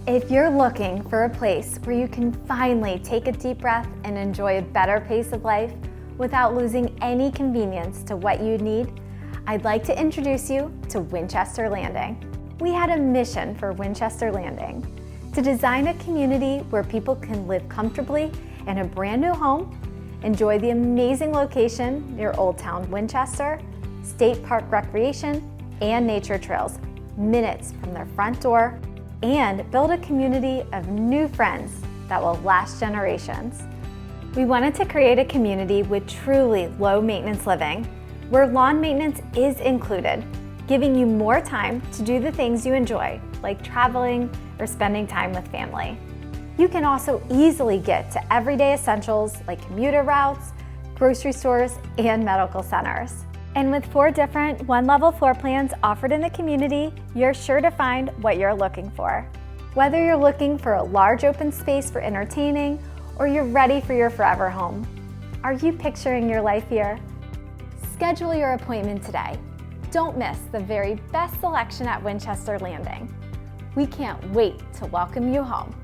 If you're looking for a place where you can finally take a deep breath and enjoy a better pace of life without losing any convenience to what you need, I'd like to introduce you to Winchester Landing. We had a mission for Winchester Landing: to design a community where people can live comfortably in a brand new home, enjoy the amazing location near Old Town Winchester, State Park Recreation, and nature trails minutes from their front door, and build a community of new friends that will last generations. We wanted to create a community with truly low maintenance living, where lawn maintenance is included, giving you more time to do the things you enjoy, like traveling or spending time with family. You can also easily get to everyday essentials like commuter routes, grocery stores, and medical centers. And with 4 different one-level floor plans offered in the community, you're sure to find what you're looking for. Whether you're looking for a large open space for entertaining or you're ready for your forever home, are you picturing your life here? Schedule your appointment today. Don't miss the very best selection at Winchester Landing. We can't wait to welcome you home.